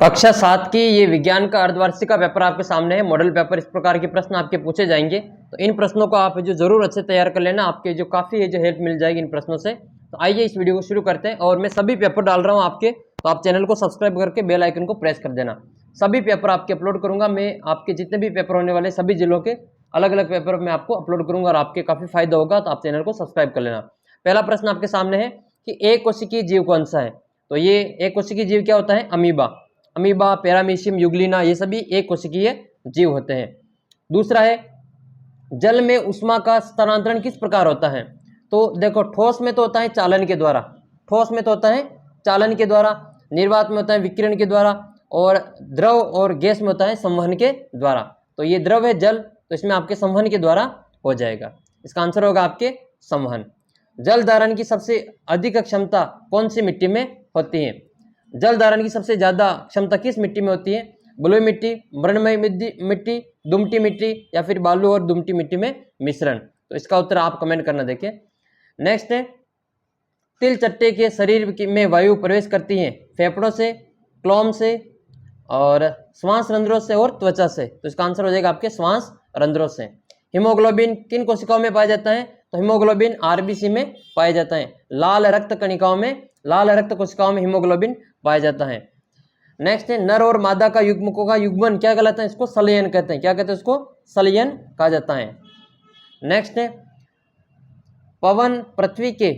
कक्षा 7 की ये विज्ञान का अर्धवार्षिक का पेपर आपके सामने है। मॉडल पेपर इस प्रकार के प्रश्न आपके पूछे जाएंगे, तो इन प्रश्नों को आप जो जरूर अच्छे तैयार कर लेना, आपके जो काफ़ी है जो हेल्प मिल जाएगी इन प्रश्नों से। तो आइए इस वीडियो को शुरू करते हैं। और मैं सभी पेपर डाल रहा हूँ आपके, तो आप चैनल को सब्सक्राइब करके बेल आइकन को प्रेस कर देना। सभी पेपर आपके अपलोड करूँगा मैं, आपके जितने भी पेपर होने वाले सभी जिलों के अलग अलग पेपर मैं आपको अपलोड करूँगा और आपके काफ़ी फायदा होगा, तो आप चैनल को सब्सक्राइब कर लेना। पहला प्रश्न आपके सामने है कि एक कोशिकीय जीव कौन सा है। तो ये एक कोशिकीय जीव क्या होता है? अमीबा। अमीबा, पैरामीशियम, युग्लिना, ये सभी एक कोशिकीय जीव होते हैं। दूसरा है जल में ऊष्मा का स्थानांतरण किस प्रकार होता है। तो देखो, ठोस में तो होता है चालन के द्वारा, ठोस में तो होता है चालन के द्वारा, निर्वात में होता है विकिरण के द्वारा, और द्रव और गैस में होता है संवहन के द्वारा। तो ये द्रव है जल, तो इसमें आपके संवहन के द्वारा हो जाएगा। इसका आंसर होगा आपके संवहन। जल धारण की सबसे अधिक क्षमता कौन सी मिट्टी में होती है? जल धारण की सबसे ज्यादा क्षमता किस मिट्टी में होती है? बलुई मिट्टी, मृणमय मिट्टी, दुमटी मिट्टी, या फिर बालू और दुमटी मिट्टी में मिश्रण। तो इसका उत्तर आप कमेंट करना। देखें, नेक्स्ट है तिल चट्टे के शरीर में वायु प्रवेश करती है फेफड़ों से, क्लोम से, और श्वास रंध्रों से और त्वचा से। तो इसका आंसर हो जाएगा आपके श्वास रंध्रों से। हीमोग्लोबिन किन कोशिकाओं में पाया जाता है? तो हीमोग्लोबिन आरबीसी में पाया जाता है। लाल रक्त कणिकाओं में, लाल रक्त कोशिकाओं में हीमोग्लोबिन पाया जाता है। नेक्स्ट है नर और मादा का युग्मकों का युग्मन क्या कहलाता है? इसको संलयन कहते हैं। क्या कहते हैं? इसको संलयन कहा जाता है। नेक्स्ट है पवन पृथ्वी के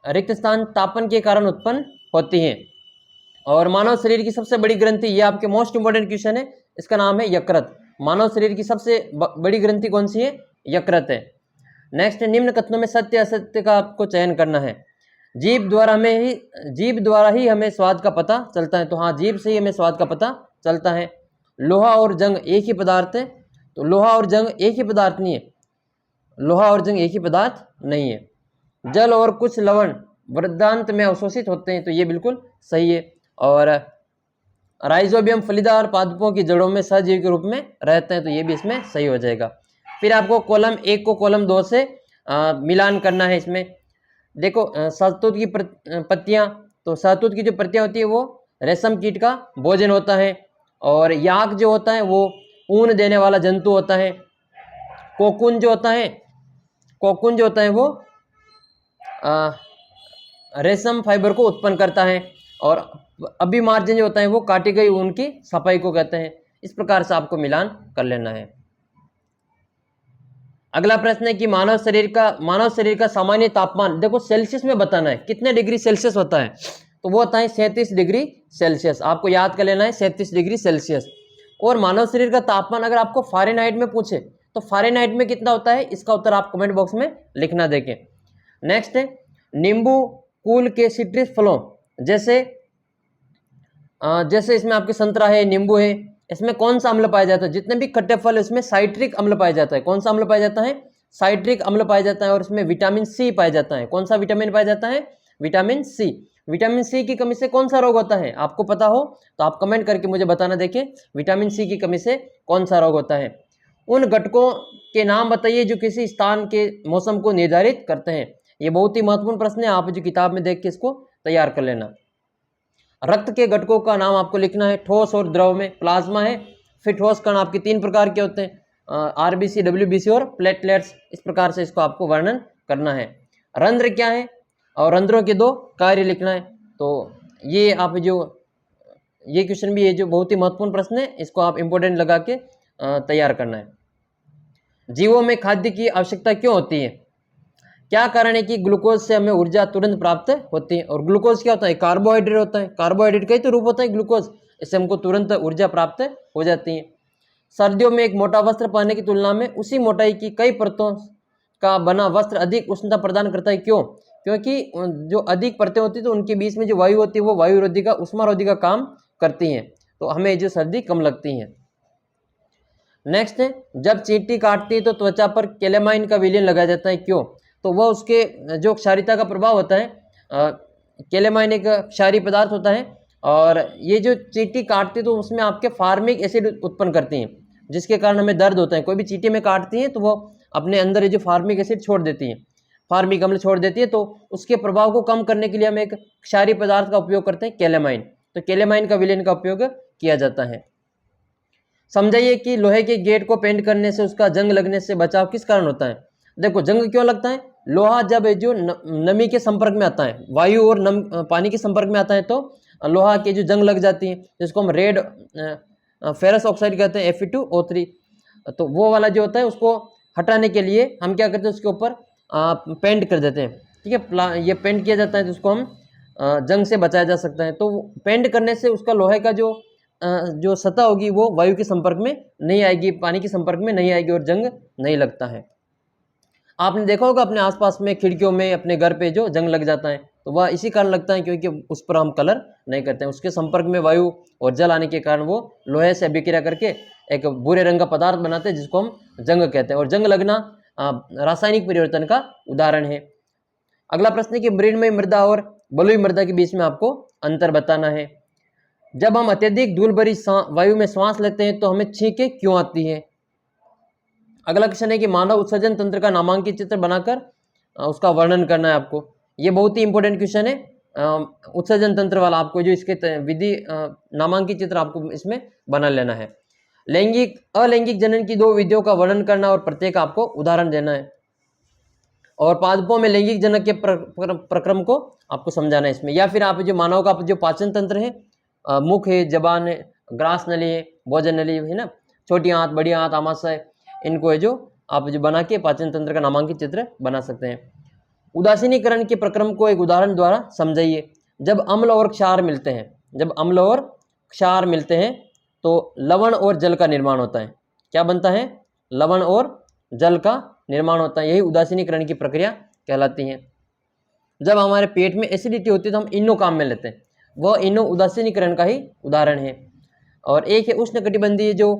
रिक्त स्थान तापन के कारण उत्पन्न होती है। और मानव शरीर की सबसे बड़ी ग्रंथि, ये आपके मोस्ट इंपोर्टेंट क्वेश्चन है, इसका नाम है यकृत। मानव शरीर की सबसे बड़ी ग्रंथि कौन सी है? यकृत है। नेक्स्ट निम्न कथनों में सत्य असत्य का आपको चयन करना है। जीभ द्वारा ही हमें स्वाद का पता चलता है। तो हाँ, जीभ से ही हमें स्वाद का पता चलता है। लोहा और जंग एक ही पदार्थ है। तो लोहा और जंग एक ही पदार्थ नहीं है, लोहा और जंग एक ही पदार्थ नहीं है। जल और कुछ लवण वृद्धांत में अवशोषित होते हैं। तो ये बिल्कुल सही है। और राइजोबियम फलीदार पादपों की जड़ों में सहजीवी के रूप में रहते हैं। तो ये भी इसमें सही हो जाएगा। फिर आपको कॉलम 1 को कॉलम 2 से मिलान करना है। इसमें देखो, शहतूत की पत्तियां, तो शहतूत की जो पत्तियां होती है वो रेशम कीट का भोजन होता है। और याक जो होता है वो ऊन देने वाला जंतु होता है। कोकून जो होता है वो रेशम फाइबर को उत्पन्न करता है। और अभिमार्जन जो होता है वो काटी गई ऊन की सफाई को कहते हैं। इस प्रकार से आपको मिलान कर लेना है। अगला प्रश्न है कि मानव शरीर का सामान्य तापमान देखो सेल्सियस में बताना है। कितने डिग्री सेल्सियस होता है? तो वो होता है 37 डिग्री सेल्सियस। आपको याद कर लेना है 37 डिग्री सेल्सियस। और मानव शरीर का तापमान अगर आपको फ़ारेनहाइट में पूछे तो फ़ारेनहाइट में कितना होता है? इसका उत्तर आप कमेंट बॉक्स में लिखना। देखें, नेक्स्ट है नींबू कुल के सिट्रस फलों जैसे इसमें आपके संतरा है, नींबू है, इसमें कौन सा अम्ल पाया जाता है? जितने भी खट्टे फल है इसमें साइट्रिक अम्ल पाया जाता है। कौन सा अम्ल पाया जाता है? साइट्रिक अम्ल पाया जाता है। और इसमें विटामिन सी पाया जाता है। कौन सा विटामिन पाया जाता है? Vitamin C. विटामिन सी की कमी से कौन सा रोग होता है? आपको पता हो तो आप कमेंट करके मुझे बताना। देखें, विटामिन सी की कमी से कौन सा रोग होता है? उन घटकों के नाम बताइए जो किसी स्थान के मौसम को निर्धारित करते हैं। ये बहुत ही महत्वपूर्ण प्रश्न है, आप जो किताब में देख के इसको तैयार कर लेना। रक्त के घटकों का नाम आपको लिखना है। ठोस और द्रव में प्लाज्मा है। फिर ठोस कण आपके 3 प्रकार के होते हैं, आरबीसी, डब्ल्यूबीसी और प्लेटलेट्स। इस प्रकार से इसको आपको वर्णन करना है। रंध्र क्या है? और रंध्रों के 2 कार्य लिखना है। तो ये आप ये क्वेश्चन भी है जो बहुत ही महत्वपूर्ण प्रश्न है, इसको आप इंपॉर्टेंट लगा के तैयार करना है। जीवों में खाद्य की आवश्यकता क्यों होती है? क्या कारण है कि ग्लूकोज से हमें ऊर्जा तुरंत प्राप्त होती है? और ग्लूकोज क्या होता है? कार्बोहाइड्रेट होता है। कार्बोहाइड्रेट का ही तो रूप होता है ग्लूकोज, इससे हमको तुरंत ऊर्जा प्राप्त हो जाती है। सर्दियों में एक मोटा वस्त्र पहनने की तुलना में उसी मोटाई की कई परतों का बना वस्त्र अधिक उष्णता प्रदान करता है। क्यों? क्योंकि जो अधिक परतें होती है तो उनके बीच में जो वायु होती है वो वायुरोधी का, उष्मारोधी का काम करती हैं, तो हमें जो सर्दी कम लगती है। नेक्स्ट है जब चींटी काटती है तो त्वचा पर कैलेमाइन का विलयन लगाया जाता है। क्यों? तो वह उसके जो क्षारीयता का प्रभाव होता है, कैलेमाइन एक क्षारीय पदार्थ होता है, और ये जो चींटी काटती है तो उसमें आपके फार्मिक एसिड उत्पन्न करती हैं, जिसके कारण हमें दर्द होता है। कोई भी चींटी में काटती हैं तो वो अपने अंदर ये जो फार्मिक एसिड छोड़ देती हैं, फार्मिक अम्ल छोड़ देती है, तो उसके प्रभाव को कम करने के लिए हम एक क्षारीय पदार्थ का उपयोग करते हैं, कैलेमाइन। तो कैलेमाइन का विलेन का उपयोग किया जाता है। समझाइए कि लोहे के गेट को पेंट करने से उसका जंग लगने से बचाव किस कारण होता है। देखो जंग क्यों लगता है, लोहा जब जो नमी के संपर्क में आता है, वायु और पानी के संपर्क में आता है तो लोहा की जो जंग लग जाती है, जिसको हम रेड फेरस ऑक्साइड कहते हैं Fe2O3। तो वो वाला जो होता है उसको हटाने के लिए हम क्या करते हैं, उसके ऊपर पेंट कर देते हैं। ठीक है, ये पेंट किया जाता है तो उसको हम जंग से बचाया जा सकता है। तो पेंट करने से उसका लोहे का जो सतह होगी वो वायु के संपर्क में नहीं आएगी, पानी के संपर्क में नहीं आएगी और जंग नहीं लगता है। आपने देखा होगा अपने आसपास में खिड़कियों में अपने घर पे जो जंग लग जाता है तो वह इसी कारण लगता है क्योंकि उस पर हम कलर नहीं करते हैं। उसके संपर्क में वायु और जल आने के कारण वो लोहे से अभिक्रिया करके एक बुरे रंग का पदार्थ बनाते हैं जिसको हम जंग कहते हैं। और जंग लगना रासायनिक परिवर्तन का उदाहरण है। अगला प्रश्न है कि मृण्मयी मृदा और बलुई मृदा के बीच में आपको अंतर बताना है। जब हम अत्यधिक धूल भरी वायु में सांस लेते हैं तो हमें छींकें क्यों आती है। अगला क्वेश्चन है कि मानव उत्सर्जन तंत्र का नामांकित चित्र बनाकर उसका वर्णन करना है आपको। ये बहुत ही इंपॉर्टेंट क्वेश्चन है, उत्सर्जन तंत्र वाला। आपको जो इसके विधि नामांकित चित्र आपको इसमें बना लेना है। लैंगिक अलैंगिक जनन की 2 विधियों का वर्णन करना और प्रत्येक आपको उदाहरण देना है। और पादपों में लैंगिक जनन के प्रक्रम को आपको समझाना है इसमें। या फिर आप जो मानव का जो पाचन तंत्र है, मुख है, जबान है, ग्रास नली है, भोजन नली है ना, छोटी आंत, बड़ी आंत, आमाशय, इनको है जो आप जो बना के पाचन तंत्र का नामांकित चित्र बना सकते हैं। उदासीनीकरण के प्रक्रम को एक उदाहरण द्वारा समझाइए। जब अम्ल और क्षार मिलते हैं, जब अम्ल और क्षार मिलते हैं तो लवण और जल का निर्माण होता है। क्या बनता है, लवण और जल का निर्माण होता है। यही उदासीनीकरण की प्रक्रिया कहलाती है। जब हमारे पेट में एसिडिटी होती है तो हम इनो काम में लेते हैं, वह इनो उदासीनीकरण का ही उदाहरण है। और एक है उष्णकटिबंधीय जो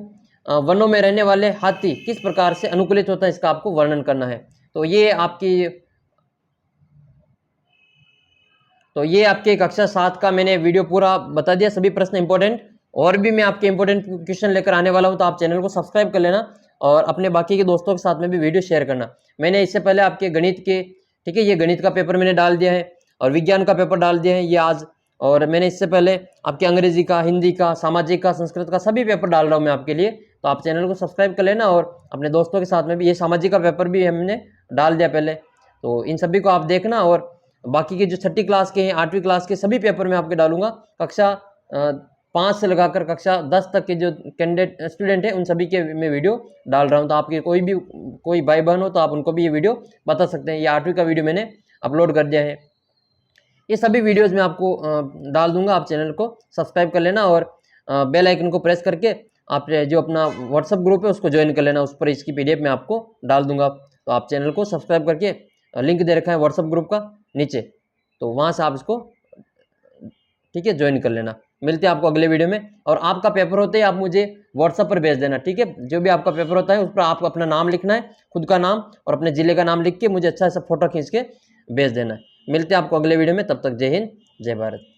वनों में रहने वाले हाथी किस प्रकार से अनुकूलित होता है, इसका आपको वर्णन करना है। तो ये आपके कक्षा 7 का मैंने वीडियो पूरा बता दिया, सभी प्रश्न इंपॉर्टेंट। और भी मैं आपके इंपॉर्टेंट क्वेश्चन लेकर आने वाला हूं, तो आप चैनल को सब्सक्राइब कर लेना और अपने बाकी के दोस्तों के साथ में भी वीडियो शेयर करना। मैंने इससे पहले आपके गणित के, ठीक है, ये गणित का पेपर मैंने डाल दिया है और विज्ञान का पेपर डाल दिया है ये आज। और मैंने इससे पहले आपके अंग्रेजी का, हिंदी का, सामाजिक का, संस्कृत का सभी पेपर डाल रहा हूँ मैं आपके लिए। तो आप चैनल को सब्सक्राइब कर लेना और अपने दोस्तों के साथ में भी, ये सामाजिक का पेपर भी हमने डाल दिया पहले, तो इन सभी को आप देखना। और बाकी के जो 6ठी क्लास के हैं, 8वीं क्लास के सभी पेपर मैं आपके डालूंगा। कक्षा 5 से लगाकर कक्षा 10 तक के जो कैंडिडेट स्टूडेंट हैं उन सभी के मैं वीडियो डाल रहा हूँ। तो आपके कोई भाई बहन हो तो आप उनको भी ये वीडियो बता सकते हैं। ये 8वीं का वीडियो मैंने अपलोड कर दिया है। ये सभी वीडियोज़ मैं आपको डाल दूंगा, आप चैनल को सब्सक्राइब कर लेना और बेल आइकन को प्रेस करके आप जो अपना व्हाट्सअप ग्रुप है उसको ज्वाइन कर लेना। उस पर इसकी PDF मैं आपको डाल दूंगा। तो आप चैनल को सब्सक्राइब करके, लिंक दे रखा है व्हाट्सअप ग्रुप का नीचे, तो वहाँ से आप इसको, ठीक है, ज्वाइन कर लेना। मिलते हैं आपको अगले वीडियो में। और आपका पेपर होते ही आप मुझे व्हाट्सअप पर भेज देना, ठीक है। जो भी आपका पेपर होता है उस पर आपको अपना नाम लिखना है, खुद का नाम और अपने ज़िले का नाम लिख के मुझे अच्छा सा फोटो खींच के भेज देना है। मिलते हैं आपको अगले वीडियो में, तब तक जय हिंद, जय भारत।